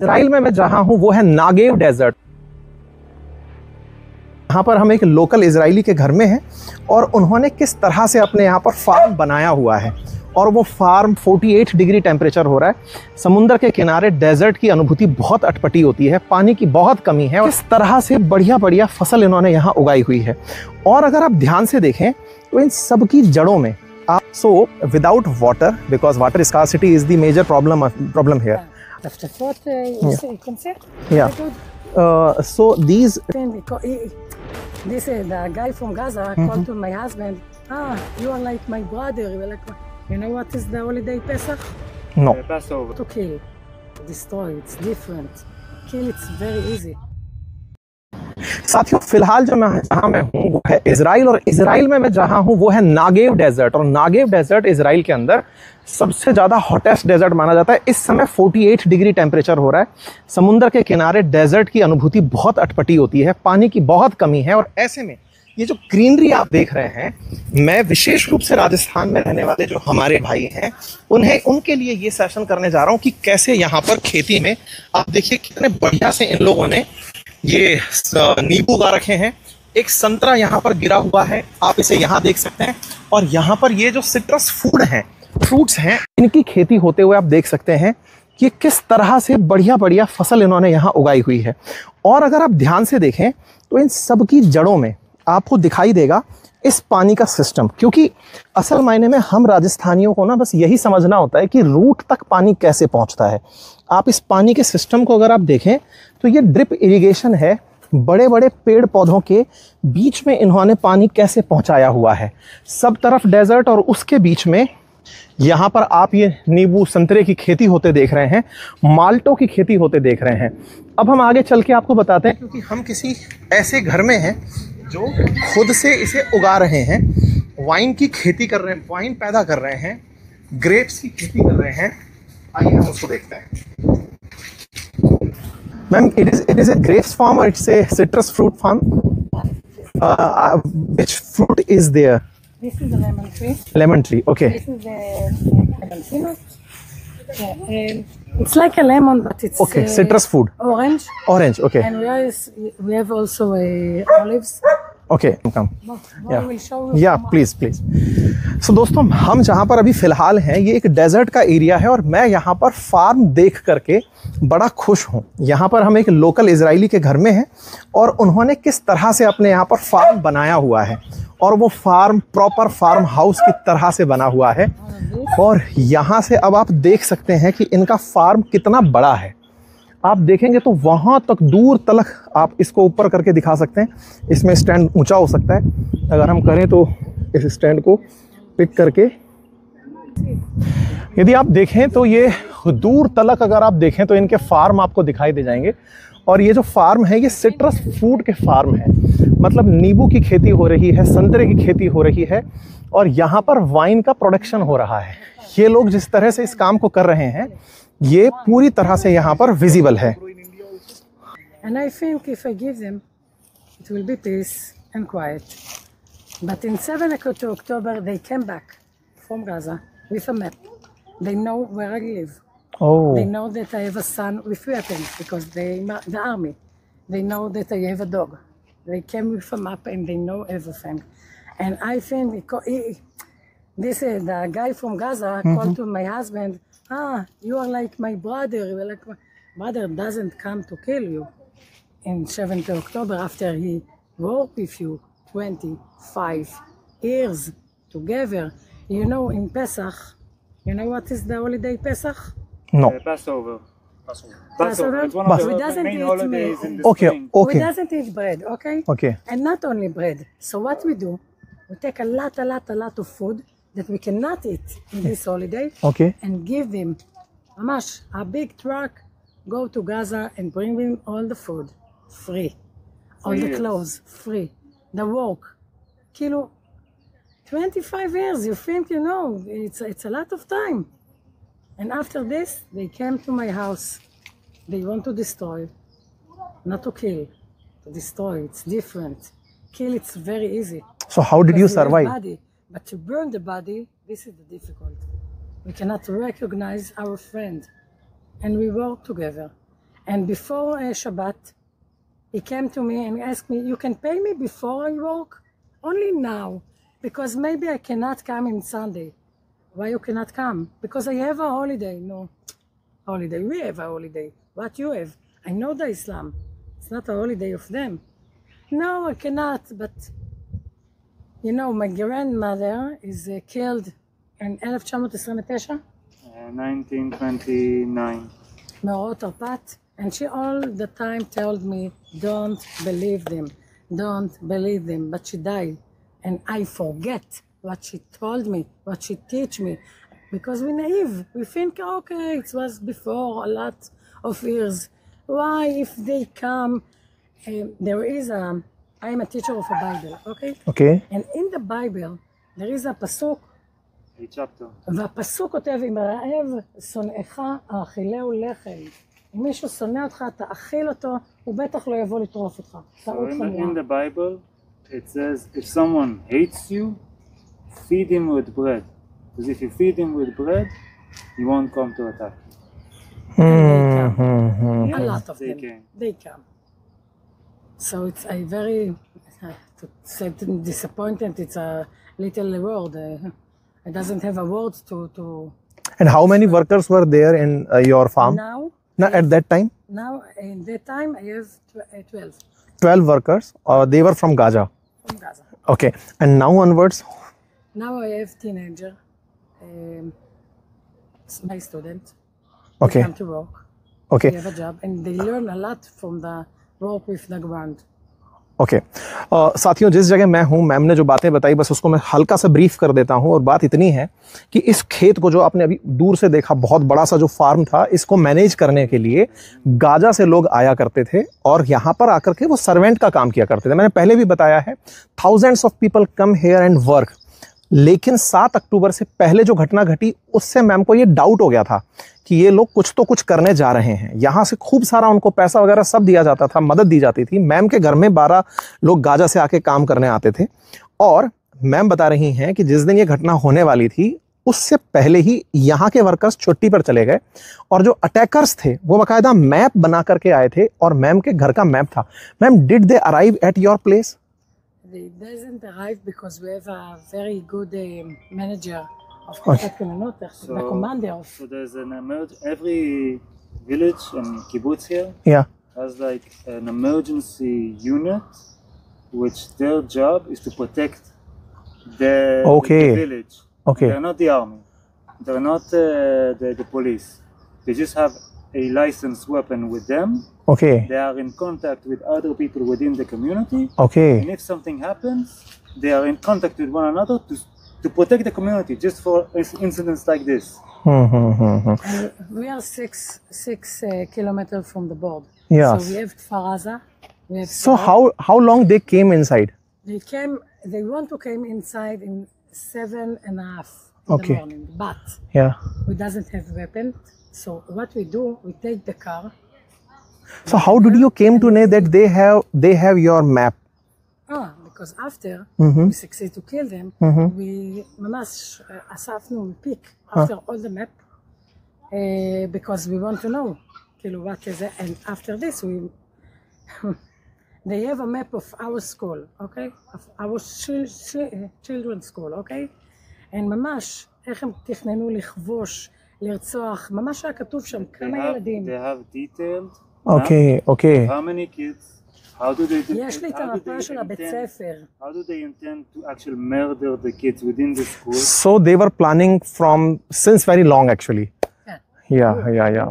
Israel में मैं जहां हूं वो है नागेव डेजर्ट। यहाँ पर हम एक लोकल इजरायली के घर में हैं और उन्होंने किस तरह से अपने यहाँ पर फार्म बनाया हुआ है और वो फार्म 48 डिग्री टेम्परेचर हो रहा है। समुंदर के किनारे डेजर्ट की अनुभूति बहुत अटपटी होती है, पानी की बहुत कमी है और किस तरह से बढ़िया बढ़िया फसल इन्होंने यहाँ उगाई हुई है। और अगर आप ध्यान से देखें तो इन सब की जड़ों में आप without water, because water scarcity is the major problem here. So these this is the guy from Gaza called to my husband, you are like my brother. We're like, you know what is the holiday Pesach? No. Passover. To kill, to destroy, it's different. Kill, it's very easy. साथियों, फिलहाल जो मैं जहां मैं हूं वो है Israel, और इजराइल में मैं जहां हूं वो है नागेव डेजर्ट। और नागेव डेजर्ट इजराइल के अंदर सबसे ज़्यादा हॉटेस्ट डेजर्ट माना जाता है। इस समय 48 डिग्री टेम्परेचर हो रहा है। समुंदर के किनारे डेजर्ट की अनुभूति बहुत अटपटी होती है, पानी की बहुत कमी है। और ऐसे में ये जो ग्रीनरी आप देख रहे हैं, मैं विशेष रूप से राजस्थान में रहने वाले जो हमारे भाई हैं उनके लिए ये सेशन करने जा रहा हूँ कि कैसे यहाँ पर खेती में आप देखिए कितने बढ़िया से इन लोगों ने ये नींबू उगा रखे हैं। एक संतरा यहाँ पर गिरा हुआ है, आप इसे यहाँ देख सकते हैं। और यहाँ पर ये जो सिट्रस फ्रूट्स हैं, इनकी खेती होते हुए आप देख सकते हैं कि किस तरह से बढ़िया बढ़िया फसल इन्होंने यहाँ उगाई हुई है। और अगर आप ध्यान से देखें तो इन सब की जड़ों में आपको दिखाई देगा इस पानी का सिस्टम, क्योंकि असल मायने में हम राजस्थानियों को ना बस यही समझना होता है कि रूट तक पानी कैसे पहुंचता है। आप इस पानी के सिस्टम को अगर आप देखें तो ये ड्रिप इरिगेशन है। बड़े बड़े पेड़ पौधों के बीच में इन्होंने पानी कैसे पहुंचाया हुआ है। सब तरफ डेजर्ट और उसके बीच में यहाँ पर आप ये नींबू संतरे की खेती होते देख रहे हैं, माल्टों की खेती होते देख रहे हैं। अब हम आगे चल के आपको बताते हैं, क्योंकि हम किसी ऐसे घर में हैं जो खुद से इसे उगा रहे हैं, वाइन की खेती कर रहे हैं, वाइन पैदा कर रहे हैं, ग्रेप्स की खेती कर रहे हैं। आइए हम उसको देखते हैं। Ma'am, it is a grapes farm or it's a citrus fruit farm? Which fruit is there? This is the lemon tree. Lemon tree, okay. This is the appelsino. It's like a lemon, but it's Okay, citrus food. Orange. Orange, okay. And we have also olives. Okay, come. I will show you. Yeah, please. So दोस्तों, हम जहाँ पर अभी फ़िलहाल हैं ये एक desert का एरिया है और मैं यहाँ पर फार्म देख करके बड़ा खुश हूँ। यहाँ पर हम एक लोकल इजरायली के घर में हैं और उन्होंने किस तरह से अपने यहाँ पर फार्म बनाया हुआ है, और वो फार्म प्रॉपर फार्म हाउस की तरह से बना हुआ है। और यहाँ से अब आप देख सकते हैं कि इनका फार्म कितना बड़ा है। आप देखेंगे तो वहाँ तक दूर तलक आप इसको ऊपर करके दिखा सकते हैं। इसमें स्टैंड ऊंचा हो सकता है, अगर हम करें तो इस स्टैंड को पिक करके यदि आप देखें तो ये दूर तलक अगर आप देखें तो इनके फार्म आपको दिखाई दे जाएंगे। और ये जो फार्म है ये सिट्रस फ्रूट के फार्म है, मतलब नींबू की खेती हो रही है, संतरे की खेती हो रही है और यहाँ पर वाइन का प्रोडक्शन हो रहा है। ये लोग जिस तरह से इस काम को कर रहे हैं ये पूरी तरह से यहाँ पर विजिबल है। And I think if I give them, it will be peace and quiet. But in 7 October, they came back from Gaza with a map. They know where I live. Oh. They know that I have a son with weapons because the army. They know that I have a dog. They came with a map and they know everything. And I think this is the guy from Gaza called to my husband, you are like my brother. We're like, brother doesn't come to kill you. In 7th October, after he worked with you 25 years together, you know, in Pesach, you know what is the holiday Pesach? No. Passover. Passover? It's one of We the doesn't main eat holidays meat. in the Okay, spring. okay. We doesn't eat bread, okay? Okay. And not only bread. So what we do, we take a lot of food that we cannot eat in this holiday, Okay. and give them a big truck, go to Gaza and bring them all the food, free. All the clothes, free. The work, 25 years, you think, you know, it's a lot of time. And after this, they came to my house. They want to destroy, not to kill, to destroy. It's different. Kill, it's very easy. So how did you Because have survive? body, but to burn the body, this is the difficult. We cannot recognize our friend, and we work together. And before Shabbat, he came to me and asked me, you can pay me before I work? Only now, because maybe I cannot come in Sunday. Why you cannot come? Because I have a holiday. No, holiday. We have a holiday. What you have? I know the Islam. It's not a holiday of them. No, I cannot. But, you know, my grandmother is killed in 1929. 1929. מאורעות תרפ"ט, and she all the time told me, don't believe them, don't believe them, but she died, and I forget what she told me, what she teach me, because we're naive, we think, okay, it was before a lot of years, why if they come, there is I'm a teacher of a Bible, okay? Okay. And in the Bible, there is a pasuk, A chapter. והפסוק כותב, אם רעב שונאך, האכילהו לחם. אם מישהו שונא אותך, תאכיל אותו, הוא בטח לא יבוא לטרוף אותך. So in the Bible, it says, if someone hates you, feed him with bread. Because if you feed him with bread, he won't come to attack you. A lot of them, came. they come. So it's a very, to say disappointed, it's a little word. It doesn't have a word to And how many workers were there in your farm? now, At that time? now, in that time, I have 12 12 workers. They were from Gaza. from Gaza. Okay. And now onwards? Now I have teenager, my student. Okay. They come to work. Okay. They have a job, and they learn a lot from the work with the ground. Okay साथियों, जिस जगह मैं हूं, ma'am ने जो बातें बताई बस उसको मैं हल्का सा ब्रीफ कर देता हूं। और बात इतनी है कि इस खेत को जो आपने अभी दूर से देखा, बहुत बड़ा सा जो फार्म था, इसको मैनेज करने के लिए गाजा से लोग आया करते थे और यहाँ पर आकर के वो सर्वेंट का काम किया करते थे। मैंने पहले भी बताया है, thousands of people come here and work. लेकिन 7 अक्टूबर से पहले जो घटना घटी, उससे मैम को ये डाउट हो गया था कि ये लोग कुछ तो कुछ करने जा रहे हैं। यहाँ से खूब सारा उनको पैसा वगैरह सब दिया जाता था, मदद दी जाती थी। मैम के घर में 12 लोग गाजा से आके काम करने आते थे। और मैम बता रही हैं कि जिस दिन ये घटना होने वाली थी, उससे पहले ही यहाँ के वर्कर्स छुट्टी पर चले गए और जो अटैकर्स थे वो बाकायदा मैप बना करके आए थे और मैम के घर का मैप था। Ma'am, did they arrive at your place? They doesn't arrive because we have a very good manager of the commander of. So there's every village and kibbutz here Yeah. has like an emergency unit, which their job is to protect the village. Okay. They're not the army. They're not the police. They just have a licensed weapon with them. Okay. They are in contact with other people within the community. Okay. And if something happens, they are in contact with one another to protect the community, just for incidents like this. And we are six kilometers from the border. Yes. So we have Faraza. We have So how long they came inside? They want to come inside in 7:30 in Okay. the morning, but Yeah. we doesn't have weapon. So what we do, we take the car. So how did you came to know that they have your map? Because after Mm-hmm. we succeed to kill them, we ממש אספנו, we pick after all the map, because we want to know, כאילו, what is it, and after this they have a map of our school, okay, of our children's school, okay, and ממש איך הם תכננו לכבוש, לרצוח, ממש היה כתוב שם כמה ילדים. They have detailed. Okay. How many kids? How do they? יש לי את המפה של הבית ספר. How do they intend to actually murder the kids within the school? So they were planning from since very long actually. Yeah.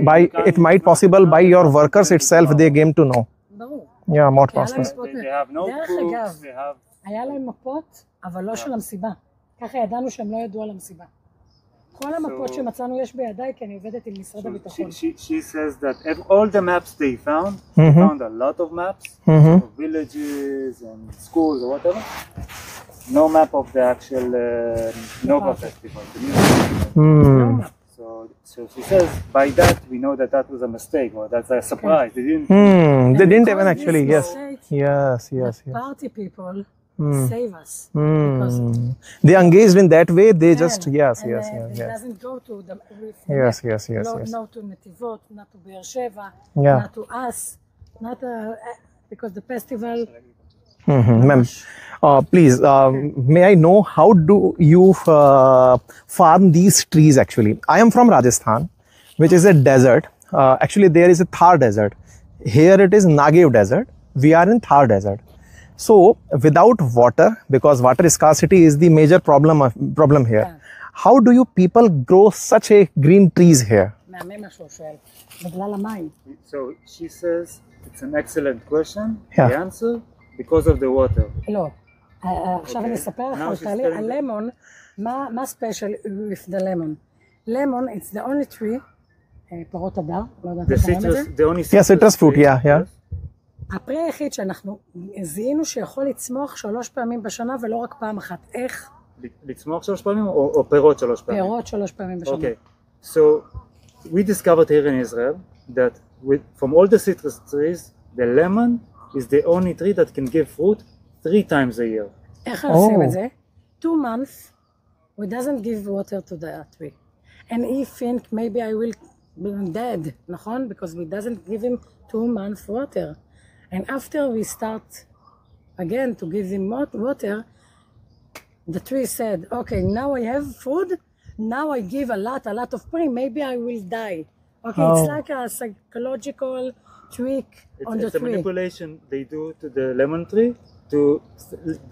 By it might possible by your workers itself they came to know. ברור. Yeah, more היה להם possible. מפות. They have דרך notebooks. אגב, They have. היה להם מפות, אבל לא של המסיבה. ככה ידענו שהם לא ידעו על המסיבה. כל המפות שמצאנו יש בידיי, כי אני עובדת עם משרד הביטחון. She says that all the maps they found, they found a lot of maps of villages and schools or whatever. No map of the actual Nova festival. The music festival. לא מפ. So she says by that we know that was a mistake or that's a surprise. They didn't. They didn't even Because actually. this Yes. mistake, Yes. the party people save us. Because They engaged in that way. They just yes, and, yes, it yes, yes. doesn't go to the Yes, yes, yes, no, yes. not to Netivot, not to Be'er Sheva, Yeah. not to us, not because the festival. Ma'am, please, may I know how do you farm these trees actually? I am from Rajasthan, which is a desert. Actually, there is a Thar desert. Here it is Nagev desert. We are in Thar desert. So, without water, because water scarcity is the major problem here. Yeah. How do you people grow such a green trees here? מהמם מה שהוא שואל, בגלל המים. So she says it's an excellent question. Yeah. The answer, because of the water. לא. עכשיו אני אספר לך Now על she's תהליך telling me. הלמון, מה ספיישל with the lemon. Lemon, it's the only tree, פירות הדר, לא יודעת The איך קוראים את זה. citrus, the only Yeah, citrus fruit, tree, yeah, yeah. הפרי היחיד שאנחנו זיהינו שיכול לצמוח 3 פעמים בשנה ולא רק פעם אחת. איך? לצמוח 3 פעמים או פירות 3 פעמים? פירות 3 פעמים בשנה. Okay, so we discovered here in Israel that from all the citrus trees, the lemon is the only tree that can give fruit 3 times a year. איך עושים את זה? 2 months, we doesn't give water to the tree. And he think maybe I will be dead, נכון? Because we doesn't give him 2 months water. And after we start again to give him water, the tree said, okay, now I have food, now I give a lot of prey, maybe I will die. Okay, it's like a psychological trick on the It's a tree. manipulation they do to the lemon tree to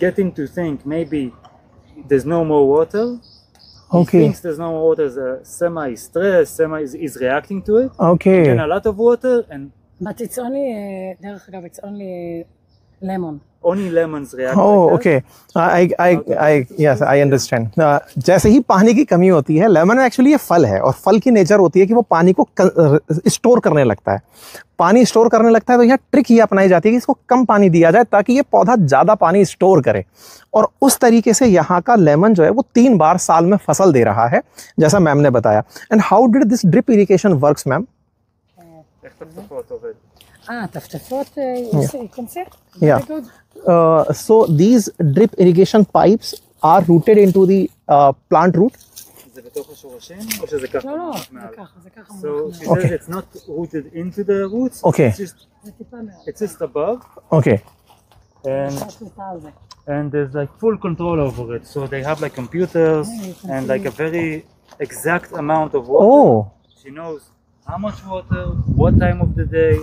get him to think maybe there's no more water. He Okay. thinks there's no more water, semi-stressed, is reacting to it. Okay. And a lot of water and But it's only, דרך אגב, it's only lemon. only lemons react Oh, like that. okay. Yes, I understand. जैसे ही पानी की कमी होती है, lemon actually ये फल है और फल की नेचर होती है कि वो पानी को स्टोर करने लगता है. पानी स्टोर करने लगता है तो यहाँ ट्रिक ये अपनाई जाती है कि इसको कम पानी दिया जाए ताकि ये पौधा ज़्यादा पानी स्टोर करे. और उस तरीके से यहाँ का लेमन जो है वो 3 बार साल में फसल दे रहा है, जैसा मैम ने बताया. And how did this drip irrigation works ma'am? איך תפתחות עובד? טפטפות, קונספט? Yeah. Very good. So these drip irrigation pipes are rooted into the plant root. זה בתוך השורשים או שזה ככה? לא, ממש זה מעל? ככה, זה ככה So מונח she מעל. says it's not rooted into the roots. Okay. זה טיפה מעל. It's just above, Okay. יש and שליטה על זה. there's like full control over it. So they have like computers Yeah, you can and see like a very exact amount of water. Oh. She knows how much water, what time of the day.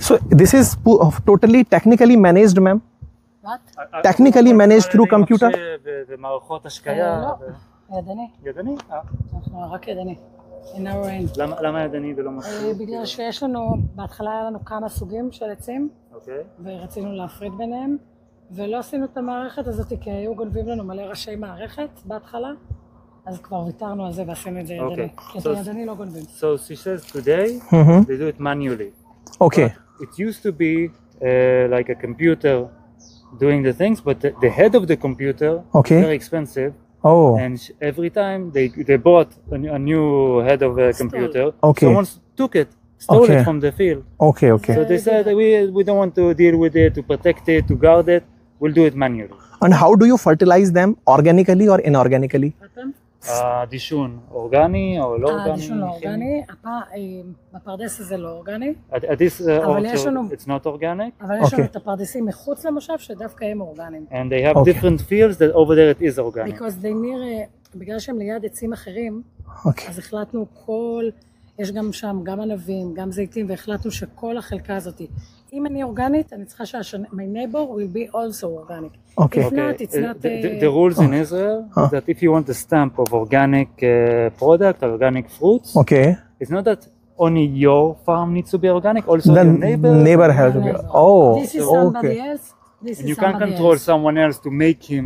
So this is totally technically managed, ma'am. What? Technically managed through על ידי computer? מחשב ומערכות השקיה. לא, ידני. ידני? אנחנו רק ידני. In our end. למה ידני ולא מחשב? בגלל שיש לנו, בהתחלה היה לנו כמה סוגים של עצים, אוקיי. ורצינו להפריד ביניהם, ולא עשינו את המערכת הזאת כי היו גונבים לנו מלא ראשי מערכת בהתחלה, אז כבר ויתרנו על זה ועשינו את זה ידני. אוקיי. כי את הידני לא גונבים. So she says today Mhm. they do it manually. Okay. It used to be like a computer doing the things, but the head of the computer Okay. is very expensive. Oh. And every time they bought a new head of a computer, Okay. someone took it, stole Okay. it from the field. Okay. Okay. So they said we don't want to deal with it, to protect it, to guard it. We'll do it manually. And how do you fertilize them? Organically or inorganically? דישון אורגני או לא אורגני? הדישון לא אורגני, בפרדס הזה לא אורגני, This אבל יש orchard, לנו- it's not organic. אבל יש לנו Okay. את הפרדסים מחוץ למושב שדווקא הם אורגניים. And they have Okay. different fields that over there it is organic. Because they near, בגלל שהם ליד עצים אחרים, Okay. אז החלטנו יש גם שם גם ענבים, גם זיתים, והחלטנו שכל החלקה הזאת, אם אני אורגנית, אני צריכה my neighbor will be also organic. Okay. If not, it's not... The rules in Israel that if you want a stamp of organic product, organic fruits, Okay. it's not that only your farm needs to be organic, also your Then neighbor. has to be. Oh. This is somebody Okay. else, this And is you can't somebody control else. someone else to make him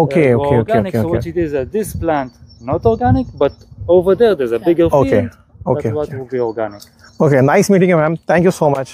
Okay. Okay. Okay. organic. Okay. So what Okay. it is that this plant not organic, but over there there's a bigger Okay. field. Okay. That's what Okay. will be organic. Okay. Nice meeting you, ma'am. Thank you so much.